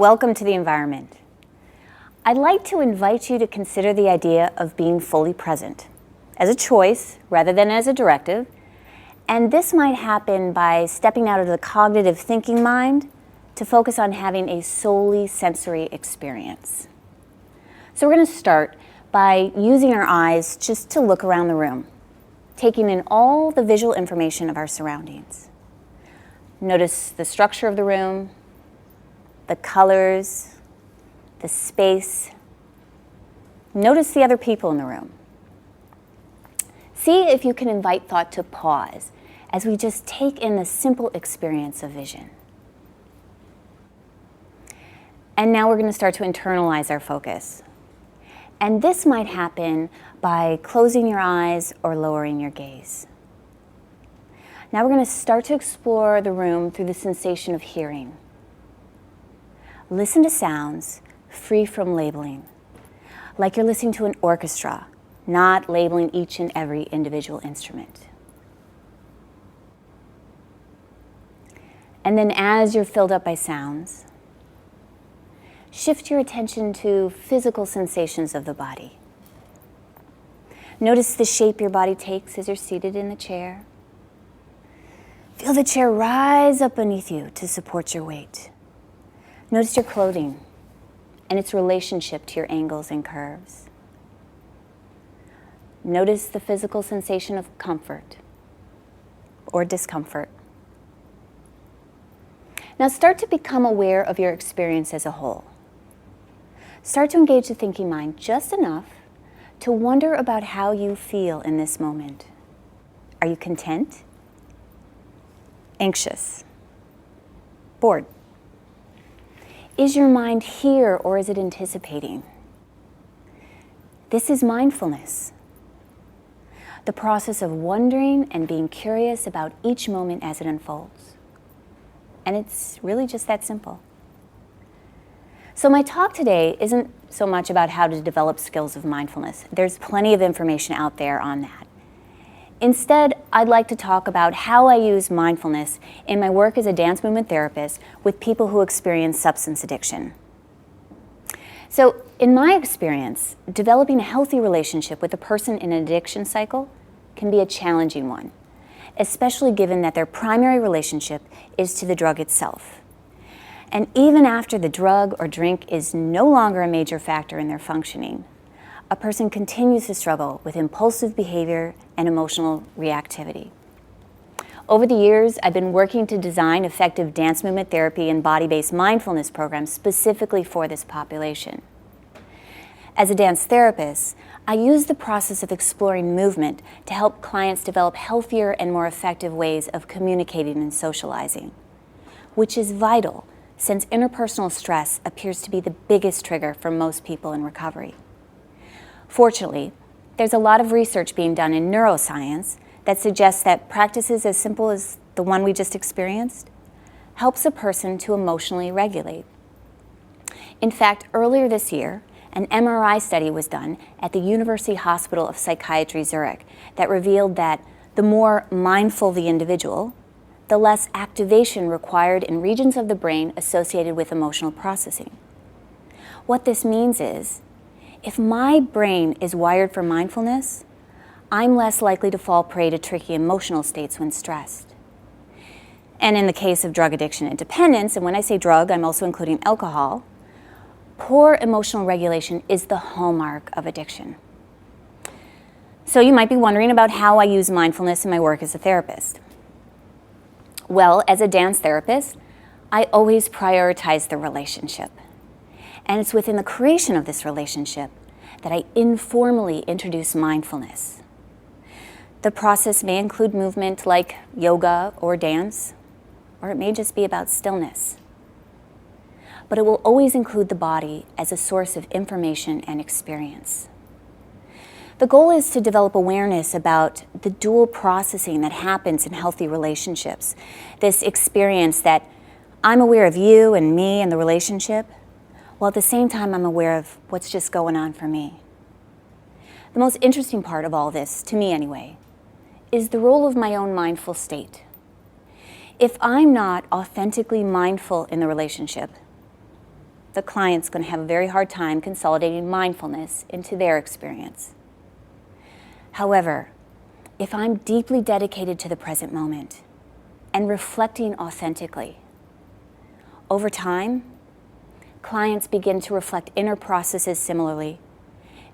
Welcome to the environment. I'd like to invite you to consider the idea of being fully present as a choice rather than as a directive. And this might happen by stepping out of the cognitive thinking mind to focus on having a solely sensory experience. So we're going to start by using our eyes just to look around the room, taking in all the visual information of our surroundings. Notice the structure of the room, the colors, the space. Notice the other people in the room. See if you can invite thought to pause as we just take in the simple experience of vision. And now we're going to start to internalize our focus. And this might happen by closing your eyes or lowering your gaze. Now we're going to start to explore the room through the sensation of hearing. Listen to sounds free from labeling, like you're listening to an orchestra, not labeling each and every individual instrument. And then as you're filled up by sounds, shift your attention to physical sensations of the body. Notice the shape your body takes as you're seated in the chair. Feel the chair rise up beneath you to support your weight. Notice your clothing and its relationship to your angles and curves. Notice the physical sensation of comfort or discomfort. Now start to become aware of your experience as a whole. Start to engage the thinking mind just enough to wonder about how you feel in this moment. Are you content? Anxious? Bored? Is your mind here or is it anticipating? This is mindfulness. The process of wondering and being curious about each moment as it unfolds. And it's really just that simple. So my talk today isn't so much about how to develop skills of mindfulness. There's plenty of information out there on that. Instead, I'd like to talk about how I use mindfulness in my work as a dance movement therapist with people who experience substance addiction. So, in my experience, developing a healthy relationship with a person in an addiction cycle can be a challenging one, especially given that their primary relationship is to the drug itself. And even after the drug or drink is no longer a major factor in their functioning, a person continues to struggle with impulsive behavior and emotional reactivity. Over the years, I've been working to design effective dance movement therapy and body-based mindfulness programs specifically for this population. As a dance therapist, I use the process of exploring movement to help clients develop healthier and more effective ways of communicating and socializing, which is vital since interpersonal stress appears to be the biggest trigger for most people in recovery. Fortunately, there's a lot of research being done in neuroscience that suggests that practices as simple as the one we just experienced helps a person to emotionally regulate. In fact, earlier this year, an MRI study was done at the University Hospital of Psychiatry Zurich that revealed that the more mindful the individual, the less activation required in regions of the brain associated with emotional processing. What this means is, if my brain is wired for mindfulness, I'm less likely to fall prey to tricky emotional states when stressed. And in the case of drug addiction and dependence, and when I say drug, I'm also including alcohol, poor emotional regulation is the hallmark of addiction. So you might be wondering about how I use mindfulness in my work as a therapist. Well, as a dance therapist, I always prioritize the relationship. And it's within the creation of this relationship that I informally introduce mindfulness. The process may include movement like yoga or dance, or it may just be about stillness. But it will always include the body as a source of information and experience. The goal is to develop awareness about the dual processing that happens in healthy relationships, this experience that I'm aware of you and me and the relationship, while at the same time I'm aware of what's just going on for me. The most interesting part of all this, to me anyway, is the role of my own mindful state. If I'm not authentically mindful in the relationship, the client's going to have a very hard time consolidating mindfulness into their experience. However, if I'm deeply dedicated to the present moment and reflecting authentically, over time, clients begin to reflect inner processes similarly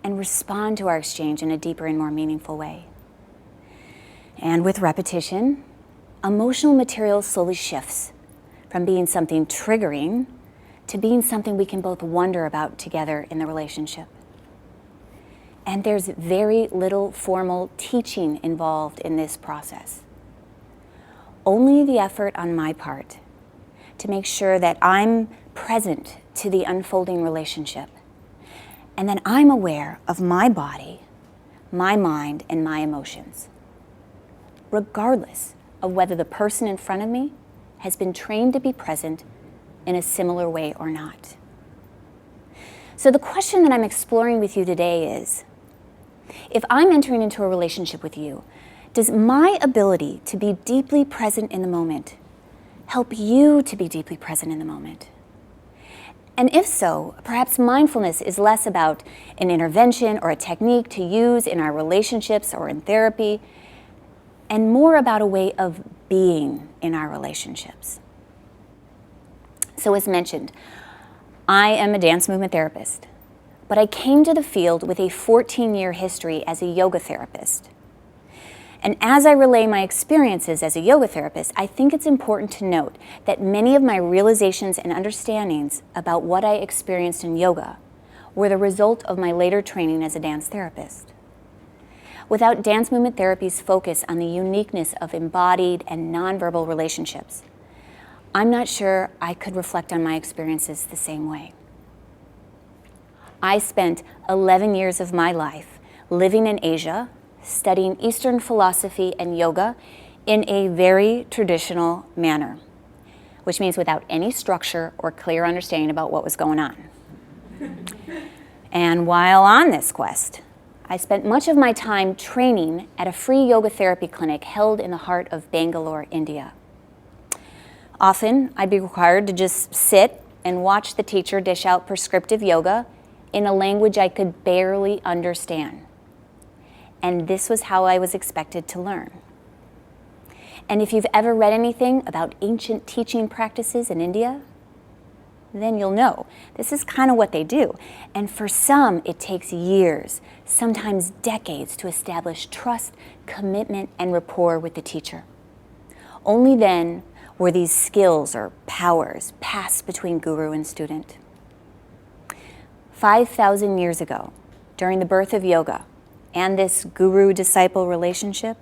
and respond to our exchange in a deeper and more meaningful way. And with repetition, emotional material slowly shifts from being something triggering to being something we can both wonder about together in the relationship. And there's very little formal teaching involved in this process. Only the effort on my part to make sure that I'm present to the unfolding relationship, and then I'm aware of my body, my mind, and my emotions, regardless of whether the person in front of me has been trained to be present in a similar way or not. So the question that I'm exploring with you today is, if I'm entering into a relationship with you, does my ability to be deeply present in the moment help you to be deeply present in the moment? And if so, perhaps mindfulness is less about an intervention or a technique to use in our relationships or in therapy, and more about a way of being in our relationships. So as mentioned, I am a dance movement therapist, but I came to the field with a 14-year history as a yoga therapist. And as I relay my experiences as a yoga therapist, I think it's important to note that many of my realizations and understandings about what I experienced in yoga were the result of my later training as a dance therapist. Without dance movement therapy's focus on the uniqueness of embodied and nonverbal relationships, I'm not sure I could reflect on my experiences the same way. I spent 11 years of my life living in Asia, studying Eastern philosophy and yoga in a very traditional manner, which means without any structure or clear understanding about what was going on. And while on this quest, I spent much of my time training at a free yoga therapy clinic held in the heart of Bangalore, India. Often, I'd be required to just sit and watch the teacher dish out prescriptive yoga in a language I could barely understand. And this was how I was expected to learn. And if you've ever read anything about ancient teaching practices in India, then you'll know this is kind of what they do. And for some, it takes years, sometimes decades, to establish trust, commitment, and rapport with the teacher. Only then were these skills or powers passed between guru and student. 5,000 years ago, during the birth of yoga and this guru-disciple relationship,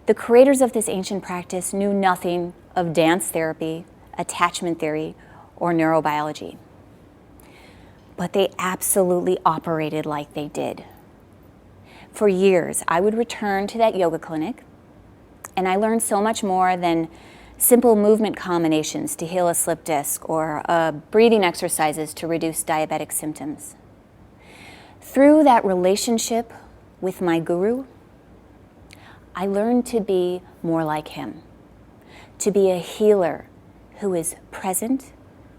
the creators of this ancient practice knew nothing of dance therapy, attachment theory, or neurobiology. But they absolutely operated like they did. For years, I would return to that yoga clinic, and I learned so much more than simple movement combinations to heal a slip disc or breathing exercises to reduce diabetic symptoms. Through that relationship with my guru, I learned to be more like him, to be a healer who is present,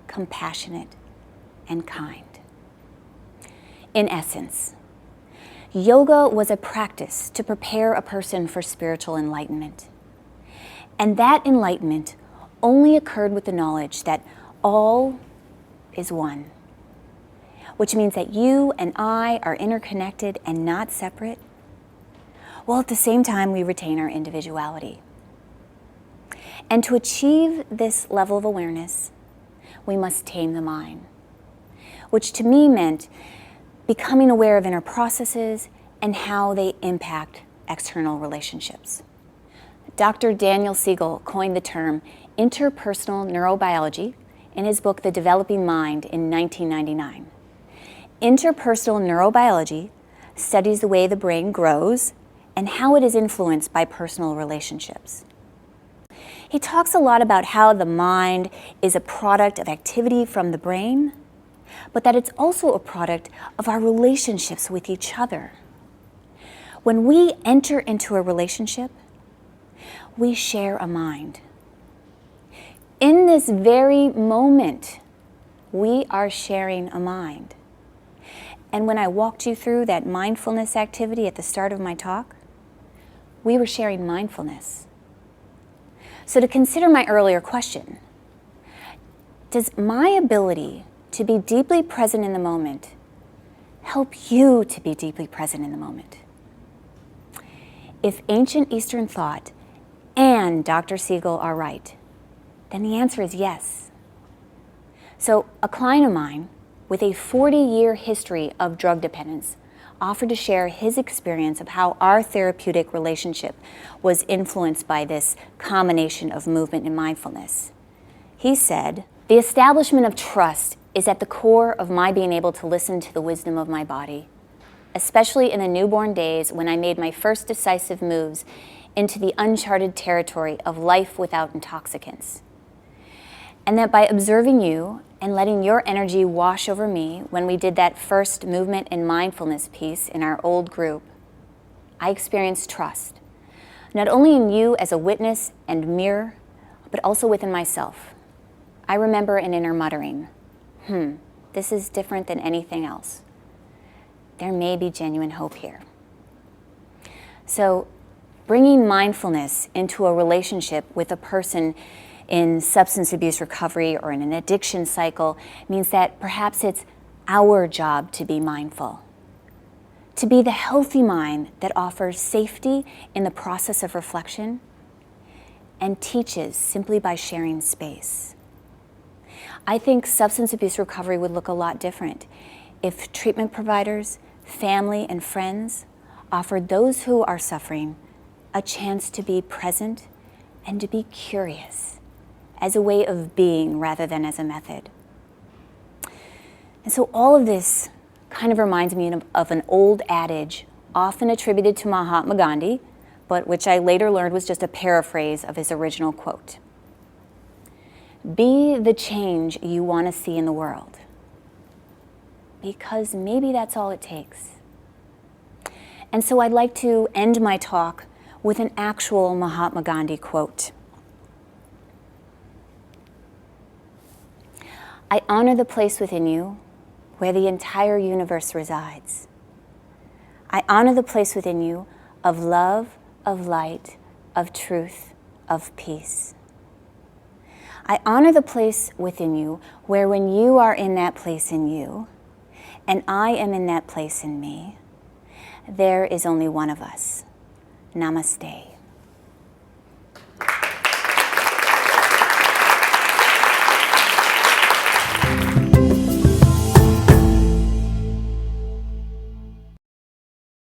compassionate, and kind. In essence, yoga was a practice to prepare a person for spiritual enlightenment. And that enlightenment only occurred with the knowledge that all is one, which means that you and I are interconnected and not separate, while at the same time we retain our individuality. And to achieve this level of awareness, we must tame the mind, which to me meant becoming aware of inner processes and how they impact external relationships. Dr. Daniel Siegel coined the term interpersonal neurobiology in his book, The Developing Mind, in 1999. Interpersonal neurobiology studies the way the brain grows and how it is influenced by personal relationships. He talks a lot about how the mind is a product of activity from the brain, but that it's also a product of our relationships with each other. When we enter into a relationship, we share a mind. In this very moment we are sharing a mind. And when I walked you through that mindfulness activity at the start of my talk, we were sharing mindfulness. So to consider my earlier question, does my ability to be deeply present in the moment help you to be deeply present in the moment? If ancient Eastern thought and Dr. Siegel are right, then the answer is yes. So a client of mine with a 40-year history of drug dependence offered to share his experience of how our therapeutic relationship was influenced by this combination of movement and mindfulness. He said, "The establishment of trust is at the core of my being able to listen to the wisdom of my body, especially in the newborn days when I made my first decisive moves into the uncharted territory of life without intoxicants. And that by observing you and letting your energy wash over me when we did that first movement and mindfulness piece in our old group, I experienced trust, not only in you as a witness and mirror, but also within myself. I remember an inner muttering, this is different than anything else. There may be genuine hope here." So bringing mindfulness into a relationship with a person in substance abuse recovery or in an addiction cycle means that perhaps it's our job to be mindful, to be the healthy mind that offers safety in the process of reflection and teaches simply by sharing space. I think substance abuse recovery would look a lot different if treatment providers, family, and friends offered those who are suffering a chance to be present and to be curious as a way of being rather than as a method. And so all of this kind of reminds me of an old adage often attributed to Mahatma Gandhi, but which I later learned was just a paraphrase of his original quote. Be the change you want to see in the world, because maybe that's all it takes. And so I'd like to end my talk with an actual Mahatma Gandhi quote. I honor the place within you where the entire universe resides. I honor the place within you of love, of light, of truth, of peace. I honor the place within you where when you are in that place in you, and I am in that place in me, there is only one of us. Namaste.